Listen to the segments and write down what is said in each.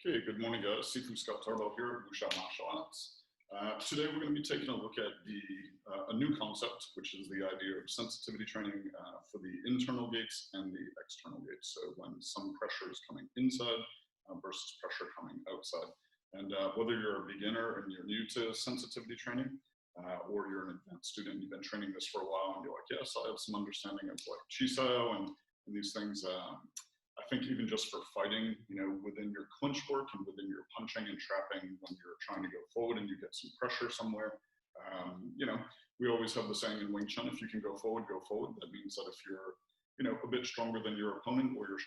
Okay, good morning guys. Sifu Scout Tarbell here at Wuxia Martial Arts. Today we're going to be taking a look at a new concept, which is the idea of sensitivity training for the internal gates and the external gates. So when some pressure is coming inside versus pressure coming outside. And whether you're a beginner and you're new to sensitivity training, or you're an advanced student, you've been training this for a while and you're like, yes, I have some understanding of like Jum Sau and these things. I think even just for fighting, within your clinch work and within your punching and trapping, when you're trying to go forward and you get some pressure somewhere, we always have the saying in Wing Tsun, if you can go forward, go forward. That means that if you're, a bit stronger than your opponent or your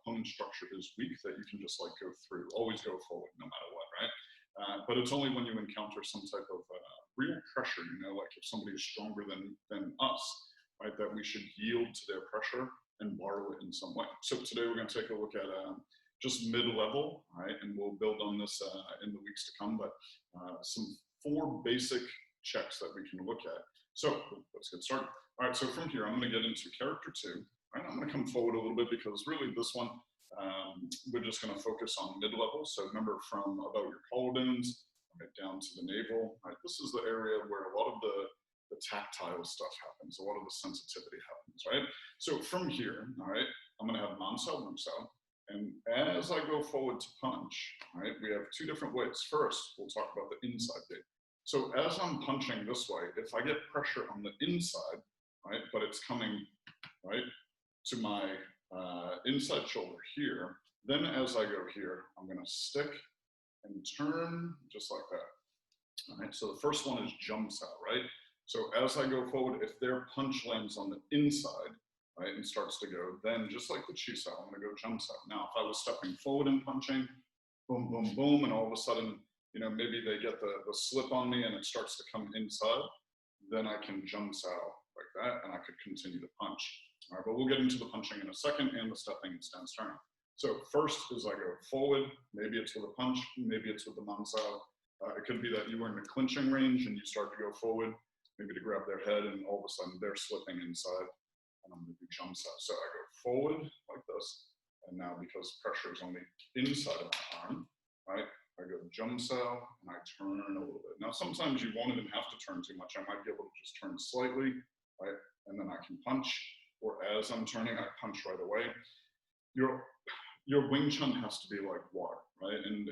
opponent's structure is weak, that you can just like go through, always go forward no matter what, right? But it's only when you encounter some type of real pressure, like if somebody is stronger than us, right, that we should yield to their pressure and borrow it in some way. So today we're going to take a look at just mid-level, right, and we'll build on this in the weeks to come, but some 4 basic checks that we can look at. So let's get started. All right, so from here, I'm going to get into character 2. Right, I'm going to come forward a little bit because really this one, we're just going to focus on mid-level. So remember from about your collarbones, right, down to the navel, right, this is the area where a lot of the tactile stuff happens, a lot of the sensitivity happens, right? So from here, all right, I'm going to have Jum Sau, Wuxia, and as I go forward to punch, right, we have 2 different ways. First, we'll talk about the inside gate. So as I'm punching this way, if I get pressure on the inside, right, but it's coming, right, to my inside shoulder here, then as I go here, I'm going to stick and turn just like that. All right, so the first one is Jum Sau, right? So as I go forward, if their punch lands on the inside, right, and starts to go, then just like the Jum Sau, I'm going to go Jum Sau. Now, if I was stepping forward and punching, boom, boom, boom, and all of a sudden, maybe they get the slip on me and it starts to come inside, then I can Jum Sau like that, and I could continue to punch. All right, but we'll get into the punching in a second and the stepping and stance turning. So first is I go forward, maybe it's with a punch, maybe it's with the Jum Sau. It could be that you were in the clinching range and you start to go forward, maybe to grab their head, and all of a sudden they're slipping inside, and I'm going to do Jum Sau. So I go forward like this, and now because pressure is on the inside of my arm, right, I go Jum Sau, and I turn a little bit. Now sometimes you won't even have to turn too much. I might be able to just turn slightly, right, and then I can punch, or as I'm turning, I punch right away. Your Wing Chun has to be like water, right? And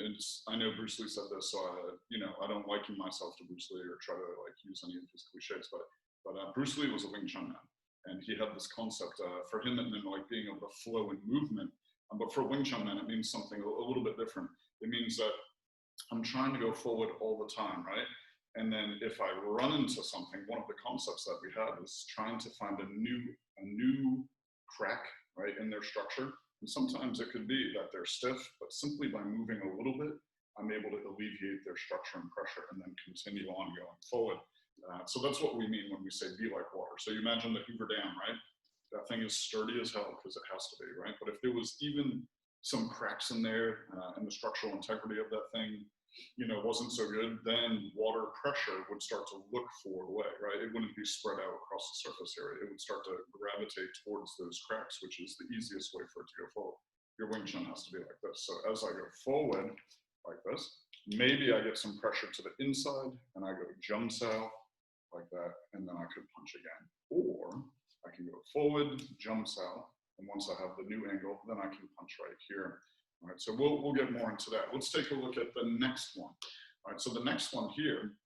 I know Bruce Lee said this, so I don't liken myself to Bruce Lee or try to like use any of his cliches, but Bruce Lee was a Wing Chun man, and he had this concept for him it meant like being able to flow in movement, but for a Wing Chun man it means something a little bit different. It means that I'm trying to go forward all the time, right? And then if I run into something, one of the concepts that we have is trying to find a new crack, right, in their structure. And sometimes it could be that they're stiff, but simply by moving a little bit, I'm able to alleviate their structure and pressure and then continue on going forward. So that's what we mean when we say be like water. So you imagine the Hoover Dam, right? That thing is sturdy as hell because it has to be, right? But if there was even some cracks in there and the structural integrity of that thing, wasn't so good, then water pressure would start to look for a way, right? It wouldn't be spread out across the surface area. It would start to gravitate towards those cracks, which is the easiest way for it to go forward. Your Wing Chun has to be like this. So as I go forward like this, maybe I get some pressure to the inside and I go Jum Sau like that, and then I could punch again. Or I can go forward, Jum Sau, and once I have the new angle, then I can punch right here. All right, so we'll get more into that. Let's take a look at the next one. All right, so the next one here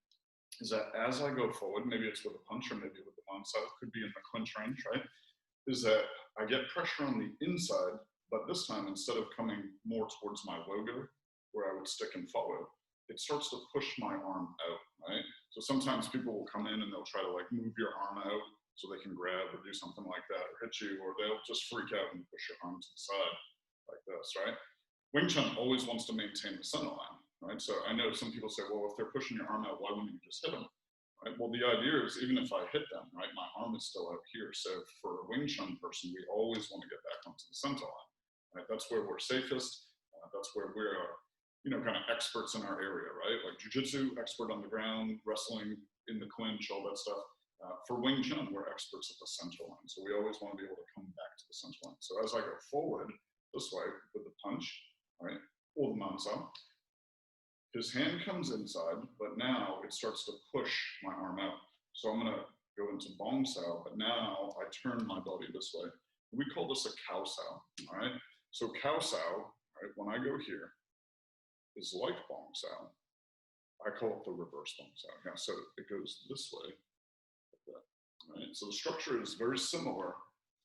is that as I go forward, maybe it's with a punch or maybe with the Jum Sau, it could be in the clinch range, right? Is that I get pressure on the inside, but this time instead of coming more towards my logo, where I would stick and follow, it starts to push my arm out, right? So sometimes people will come in and they'll try to like move your arm out so they can grab or do something like that or hit you, or they'll just freak out and push your arm to the side like this, right? Wing Chun always wants to maintain the center line, right? So I know some people say, well, if they're pushing your arm out, why wouldn't you just hit them? Right? Well, the idea is even if I hit them, right, my arm is still out here. So for a Wing Chun person, we always want to get back onto the center line, right? That's where we're safest. That's where we're, kind of experts in our area, right? Like Jiu-Jitsu, expert on the ground, wrestling in the clinch, all that stuff. For Wing Chun, we're experts at the center line. So we always want to be able to come back to the center line. So as I go forward this way with the punch, right, or the Jum Jum Sau. His hand comes inside, but now it starts to push my arm out. So I'm gonna go into Bong Sau, but now I turn my body this way. We call this a Cow Sau, all right? So Cow Sau, right, when I go here, is like Bong Sau. I call it the reverse Bong Sau. Yeah, so it goes this way, like that, right? So the structure is very similar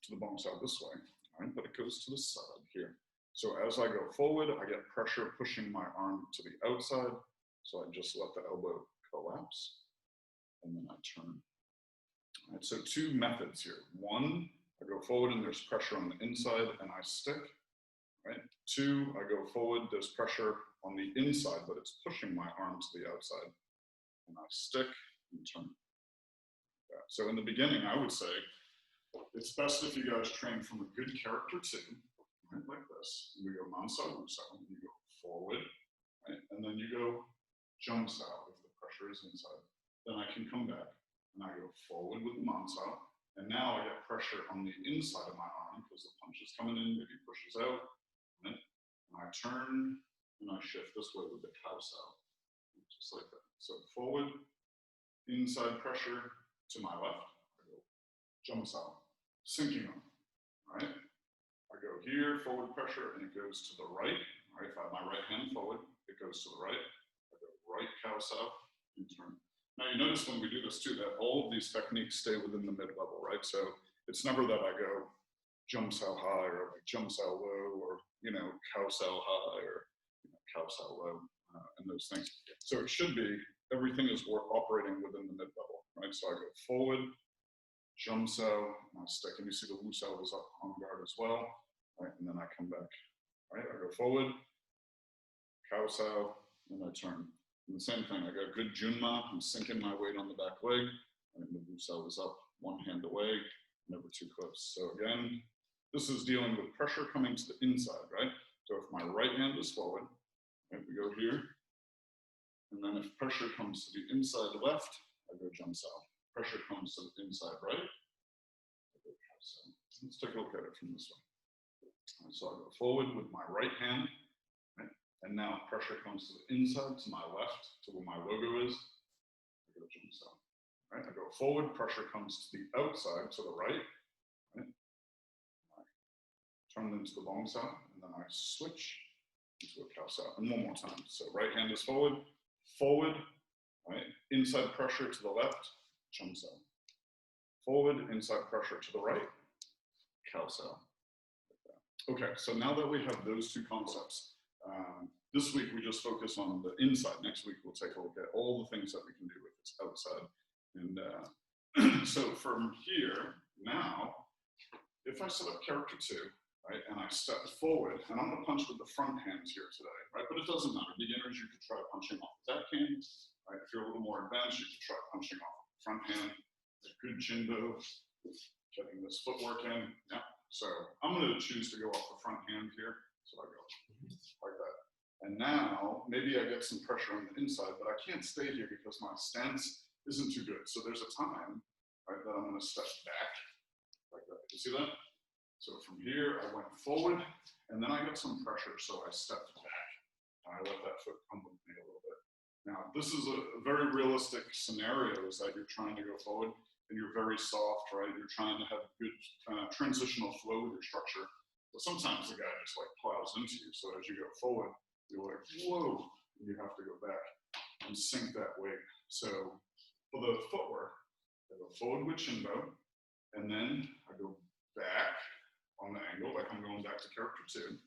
to the Bong Sau this way, right? But it goes to the side here. So as I go forward, I get pressure pushing my arm to the outside. So I just let the elbow collapse, and then I turn. All right, so two methods here. One, I go forward and there's pressure on the inside and I stick, right? Two, I go forward, there's pressure on the inside, but it's pushing my arm to the outside. And I stick and turn. Yeah. So in the beginning, I would say, it's best if you guys train from a good character two, right, like this. And we go Man Sau, Wu Sau, and you go forward, right? And then you go Jum Sau if the pressure is inside. Then I can come back and I go forward with the Man Sau. And now I get pressure on the inside of my arm because the punch is coming in, maybe pushes out, right? And I turn and I shift this way with the Cow Sau, just like that. So forward, inside pressure to my left, I go Jum Sau, sinking them, right? I go here, forward pressure, and it goes to the right, right? If I have my right hand forward, it goes to the right. I go right Cow Sau and turn. Now you notice when we do this too, that all of these techniques stay within the mid-level, right? So it's never that I go Jum Sau high or Jum Sau low or, Cow Sau high or Cow Sau low and those things. So it should be, everything is operating within the mid-level, right? So I go forward, Jum Sau, and I stick, and you see the Wu Sau was up on guard as well, right? And then I come back, right? I go forward, Cow Sau, and I turn. And the same thing, I got good Junma, I'm sinking my weight on the back leg, and the Wu Sau is up, one hand away, never too close. So again, this is dealing with pressure coming to the inside, right? So if my right hand is forward, right, we go here, and then if pressure comes to the inside left, I go Jum Sau. Pressure comes to the inside right, I go Cow Sau. Let's take a look at it from this way. So I go forward with my right hand, right? And now pressure comes to the inside, to my left, to where my logo is. I go Jum Sau. Right? I go forward, pressure comes to the outside, to the right. Right? I turn into the Bong Sau, and then I switch into a Cow Sau. And one more time. So right hand is forward, forward, right? Inside pressure to the left, Jum Sau. Forward, inside pressure to the right, Cow Sau. Okay, so now that we have those two concepts, this week we just focus on the inside. Next week we'll take a look at all the things that we can do if it's outside. And so from here, now, if I set up character two, right, and I step forward, and I'm gonna punch with the front hand here today, right? But it doesn't matter. Beginners, you could try punching off the back hand, right? If you're a little more advanced, you could try punching off the front hand. A good Jinbo, getting this footwork in, yeah. So I'm gonna choose to go off the front hand here. So I go like that. And now, maybe I get some pressure on the inside, but I can't stay here because my stance isn't too good. So there's a time, right, that I'm gonna step back like that. You see that? So from here, I went forward, and then I got some pressure, so I stepped back. And I let that foot come with me a little bit. Now, this is a very realistic scenario, is that you're trying to go forward, and you're very soft, right? You're trying to have good transitional flow with your structure. But sometimes the guy just like plows into you. So as you go forward, you're like, whoa, and you have to go back and sink that weight. So for the footwork, I go forward with Jinbo, and then I go back on the angle, like I'm going back to character two,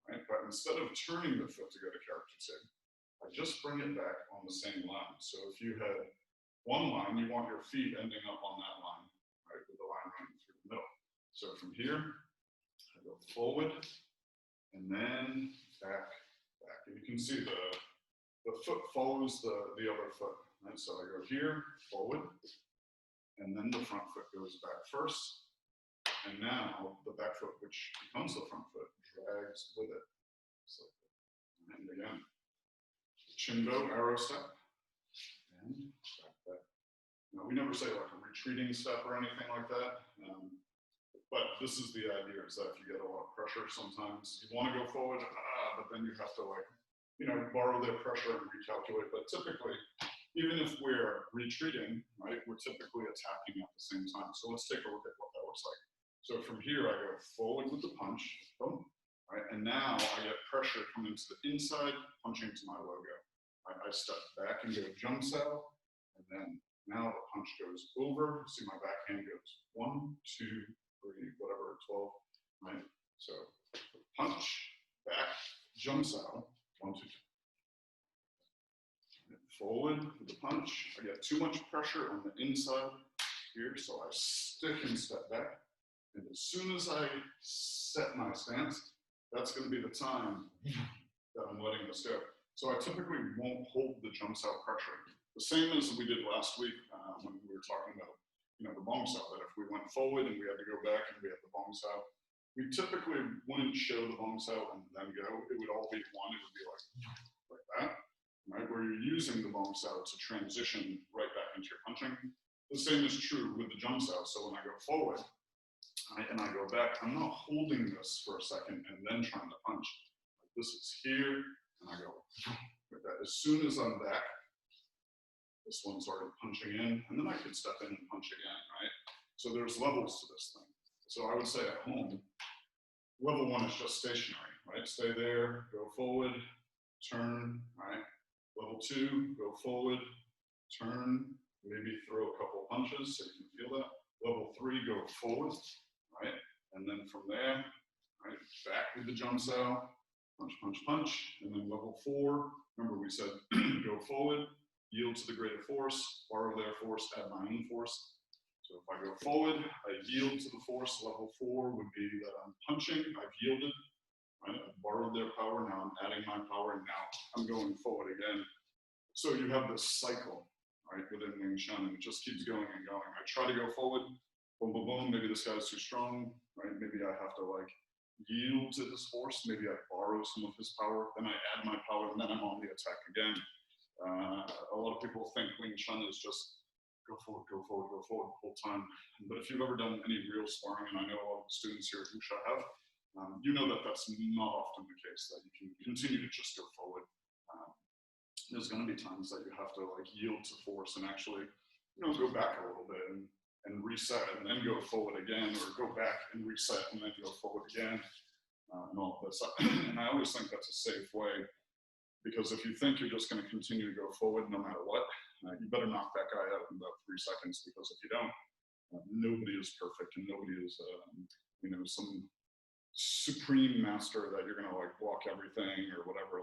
right? But instead of turning the foot to go to character two, I just bring it back on the same line. So if you had one line, you want your feet ending up on that line, right, with the line running through the middle. So from here, I go forward, and then back. And you can see the foot follows the other foot, right? So I go here, forward, and then the front foot goes back first. And now the back foot, which becomes the front foot, drags with it. So, and again, Jinbo, arrow step, and back. Now, we never say like a retreating step or anything like that. But this is the idea, is that if you get a lot of pressure, sometimes you want to go forward, but then you have to like borrow their pressure and recalculate. But typically, even if we're retreating, right, we're typically attacking at the same time. So let's take a look at what that looks like. So from here, I go forward with the punch, boom, right, and now I get pressure coming to the inside, punching to my logo. Right, I step back and go Jum Sau, and then now the punch goes over. See my backhand goes 1, 2, 3, whatever, 12, right? So punch, back, Jum Sau, 1, 2, 3. Forward with the punch. I get too much pressure on the inside here, so I stick and step back. And as soon as I set my stance, that's going to be the time that I'm letting this go. So I typically won't hold the Jum Sau pressure. The same as we did last week when we were talking about, the Ving Tsun, that if we went forward and we had to go back and we had the Ving Tsun, we typically wouldn't show the Ving Tsun and then go. It would all be one. It would be like that, right? Where you're using the Ving Tsun to transition right back into your punching. The same is true with the Jum Sau. So when I go forward and I go back, I'm not holding this for a second and then trying to punch. This is here, and I go like that. As soon as I'm back, this one's already punching in, and then I could step in and punch again, right? So there's levels to this thing. So I would say at home, level 1 is just stationary, right? Stay there, go forward, turn, right? Level 2, go forward, turn, maybe throw a couple punches so you can feel that. Level 3, go forward, right? And then from there, right, back with the Jum Sau, punch, punch, punch. And then level 4, remember we said go forward, yield to the greater force, borrow their force, add my own force. So if I go forward, I yield to the force. Level 4 would be that I'm punching, I've yielded, right? I've borrowed their power, now I'm adding my power, and now I'm going forward again. So you have this cycle, right, within Wing Chun, and it just keeps going and going. I try to go forward, boom, boom, boom, maybe this guy's too strong, right? Maybe I have to yield to his force, maybe I borrow some of his power, then I add my power, and then I'm on the attack again. A lot of people think Wing Chun is just go forward, go forward, go forward the whole time. But if you've ever done any real sparring, and I know a lot of the students here at Wuxia have, you know that that's not often the case, that you can continue to just go forward. There's going to be times that you have to yield to force and actually, go back a little bit and reset and then go forward again, or go back and reset and then go forward again, and all of this. And I always think that's a safe way, because if you think you're just going to continue to go forward no matter what, you better knock that guy out in about 3 seconds, because if you don't, nobody is perfect and nobody is, some supreme master that you're going to block everything or whatever.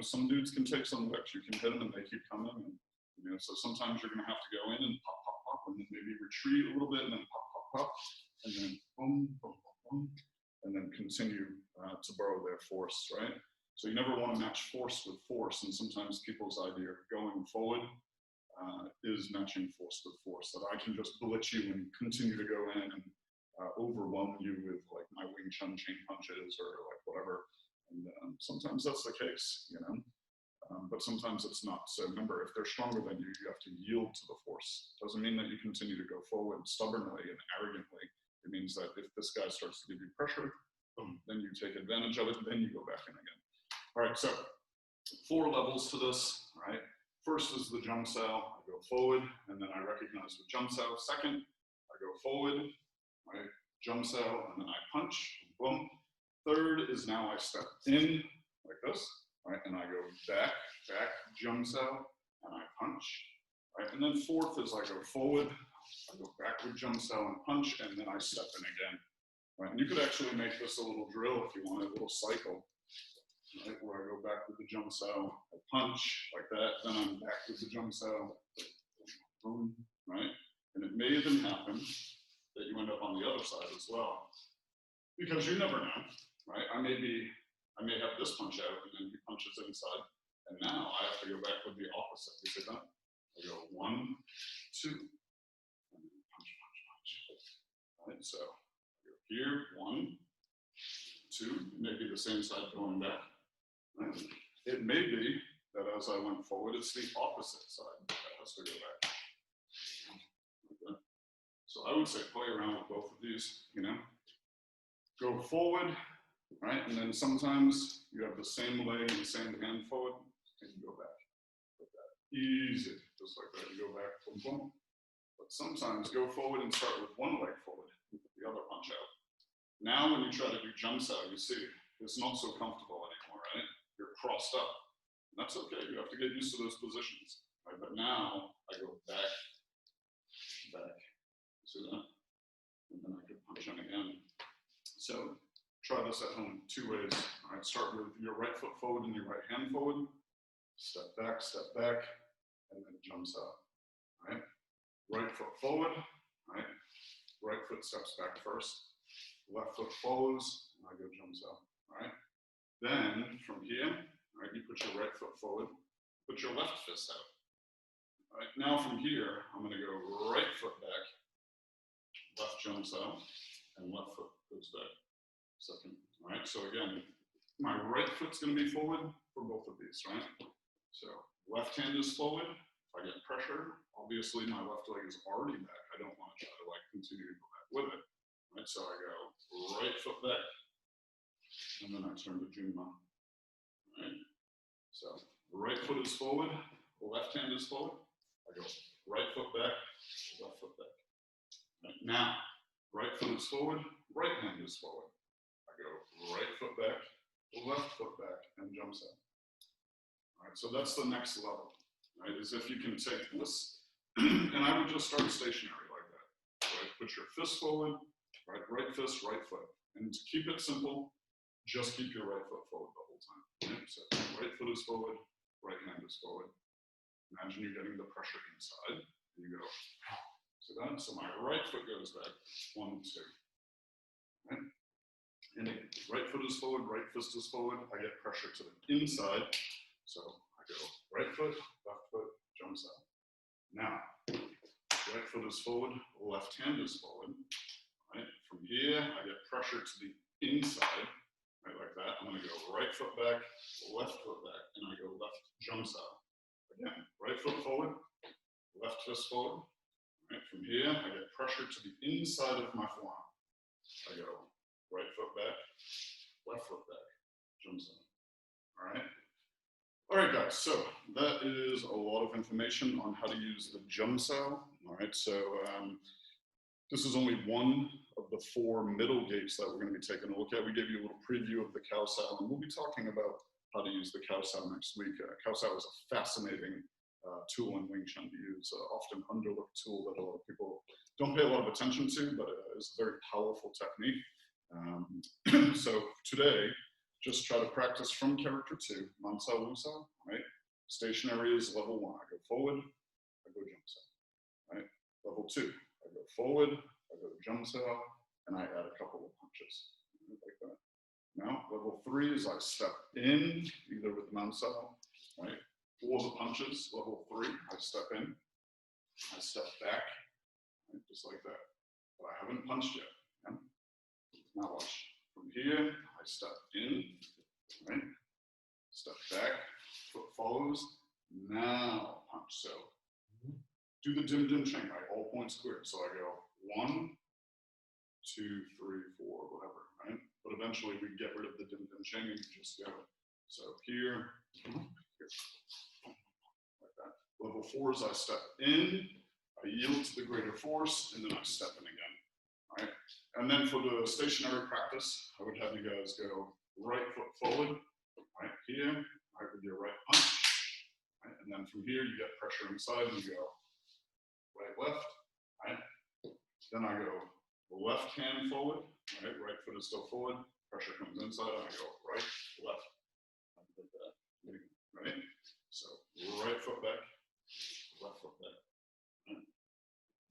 Some dudes can take some licks, you can hit them and they keep coming. And, so sometimes you're going to have to go in and pop, pop, pop, and then maybe retreat a little bit and then pop, pop, pop, and then boom, boom, boom, boom, and then continue to borrow their force, right? So you never want to match force with force, and sometimes people's idea of going forward is matching force with force, that I can just blitz you and continue to go in and overwhelm you with my Wing Chun chain punches or whatever. And sometimes that's the case, but sometimes it's not. So remember, if they're stronger than you, you have to yield to the force. Doesn't mean that you continue to go forward stubbornly and arrogantly. It means that if this guy starts to give you pressure, boom, then you take advantage of it, then you go back in again. All right, so 4 levels to this, right? First is the Jum Sau. I go forward, and then I recognize the Jum Sau. Second, I go forward, right? Jum Sau, and then I punch, boom. Third is now I step in like this, right? And I go back, Jum Sau, and I punch, right? And then fourth is I go forward, I go back with Jum Sau and punch, and then I step in again, right? And you could actually make this a little drill if you want, a little cycle. Right, where I go back with the Jum Sau, I punch like that, then I'm back with the Jum Sau, boom, right? And it may even happen that you end up on the other side as well, because you never know, right? I may have this punch out, and then he punches inside, and now I have to go back with the opposite. You see that? I go 1, 2, and then punch, punch, punch. Right, so I go here, 1, 2, maybe the same side going back. Right. It may be that as I went forward, it's the opposite side that has to go back. Okay. So I would say play around with both of these, Go forward, right? And then sometimes you have the same leg and the same hand forward. easy, just like that. You go back, boom, boom. But sometimes go forward and start with one leg forward, and put the other punch out. Now when you try to do Jum Sau, you see, it's not so comfortable anymore, right? You're crossed up. And that's okay, you have to get used to those positions. Right? But now I go back, back. See that? And then I can punch in again. So try this at home 2 ways. All right, start with your right foot forward and your right hand forward. Step back, and then Jum Sau. All right? Right foot forward, all right? Right foot steps back first. Left foot follows, and I go Jum Sau. All right? Then from here, all right, you put your right foot forward, put your left fist out. All right, now from here, I'm going to go right foot back, left Jum Sau, and left foot goes back. Second. All right, so again, my right foot's going to be forward for both of these, right? So left hand is forward. If I get pressure, obviously my left leg is already back. I don't want to try to like continue to go back with it. Right, so I go right foot back, and then I turn to Jum Sau. Right, so right foot is forward, left hand is forward. I go right foot back, left foot back. Right, now, right foot is forward, right hand is forward. I go right foot back, left foot back, and Jum Sau. All right, so that's the next level. Right, is if you can take this, and I would just start stationary like that. Right, put your fist forward, right fist, right foot. And to keep it simple, just keep your right foot forward the whole time. Right? So right foot is forward, right hand is forward. Imagine you're getting the pressure inside, and you go, see that? So my right foot goes back, 1, 2. Right? And again, right foot is forward, right fist is forward. I get pressure to the inside. So I go right foot, left foot, Jum Sau. Now, right foot is forward, left hand is forward. Right? From here, I get pressure to the inside, right, like that. I'm going to go right foot back, left foot back, and I go left Jum Sau. Again, right foot forward, left fist forward. Right? From here, I get pressure to the inside of my forearm. I go right foot back, left foot back, Jum Sau. All right? All right, guys, so that is a lot of information on how to use the Jum Sau. All right, so this is only one of the 4 middle gates that we're going to be taking a look at. We gave you a little preview of the Khao Sau, and we'll be talking about how to use the Khao Sau next week. Khao Sau is a fascinating tool in Wing Chun to use, often underlooked tool that a lot of people don't pay a lot of attention to, but it's a very powerful technique. So today, just try to practice from character 2, Man Sau, Wu Sau, right? Stationary is level 1. I go forward, I go Jum Sau, right? Level 2, I go forward, I go Jum Sau, and I add a couple of punches, like that. Now, level 3 is I step in, either with Man Sau, right? For the punches, level 3, I step in, I step back, right? Just like that. But I haven't punched yet. Yeah? Now watch. From here, I step in, right? Step back, foot follows, now punch. So do the dim dim chain, right? All points clear. So I go 1, 2, 3, 4, whatever, right? But eventually we get rid of the dim dim chain and you just go. So here, like that. Level 4 is I step in, I yield to the greater force, and then I step in again. Right? And then for the stationary practice, I would have you guys go right foot forward, right here, right with your right punch, right? And then from here, you get pressure inside and you go right, left, right? Then I go left hand forward, right foot is still forward, pressure comes inside, and I go right, left, like that, right? So right foot back, left foot back. Right?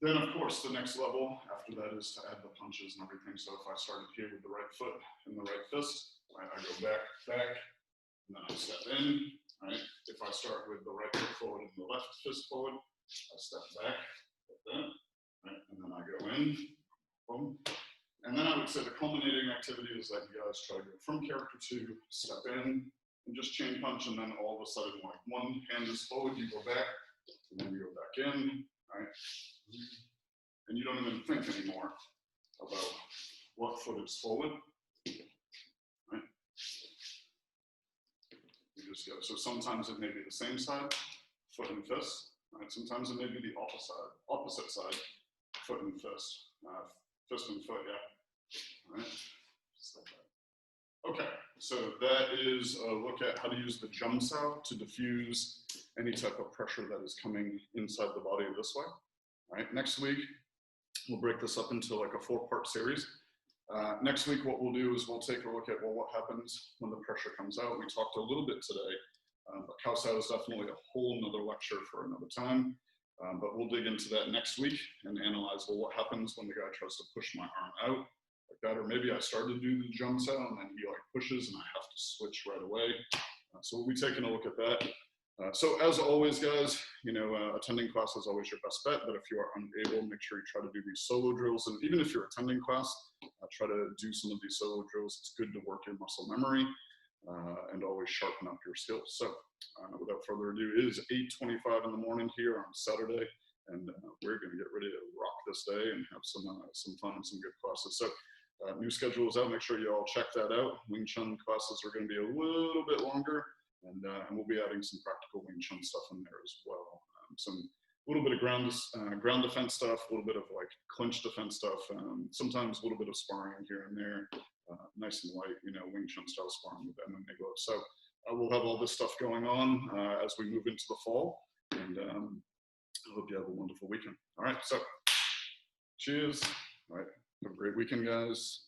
Then, of course, the next level after that is to add the punches and everything. So if I started here with the right foot and the right fist, right, I go back, and then I step in, right? If I start with the right foot forward and the left fist forward, I step back, like that, right? And then I go in, boom. And then I would say the culminating activity is that you guys try to go from character 2, step in, and just chain punch, and then all of a sudden, like one hand is forward, you go back, and then you go back in, right? And you don't even think anymore about what foot is forward, right? You just go. So sometimes it may be the same side, foot and fist. Right? Sometimes it may be the opposite side, foot and fist. Fist and foot, yeah. All right. Just like that. Okay, so that is a look at how to use the Jum Sau to diffuse any type of pressure that is coming inside the body this way. All right, next week, we'll break this up into like a 4-part series. Next week, what we'll do is we'll take a look at, well, what happens when the pressure comes out. We talked a little bit today, but Kau Sau is definitely a whole nother lecture for another time. But we'll dig into that next week and analyze, well, what happens when the guy tries to push my arm out like that, or maybe I started to do the Jum Sau and then he like pushes and I have to switch right away. So we'll be taking a look at that. So as always, guys, you know, attending class is always your best bet, but if you are unable, make sure you try to do these solo drills. And even if you're attending class, try to do some of these solo drills. It's good to work your muscle memory and always sharpen up your skills. So without further ado, it is 8:25 in the morning here on Saturday, and we're going to get ready to rock this day and have some fun and some good classes. So new schedule is out. Make sure you all check that out. Wing Chun classes are going to be a little bit longer. And we'll be adding some practical Wing Chun stuff in there as well. A little bit of ground defense stuff, a little bit of like clinch defense stuff, sometimes a little bit of sparring here and there, nice and light, you know, Wing Chun style sparring with MMA gloves. So we'll have all this stuff going on as we move into the fall, and I hope you have a wonderful weekend. All right, so cheers. All right, have a great weekend, guys.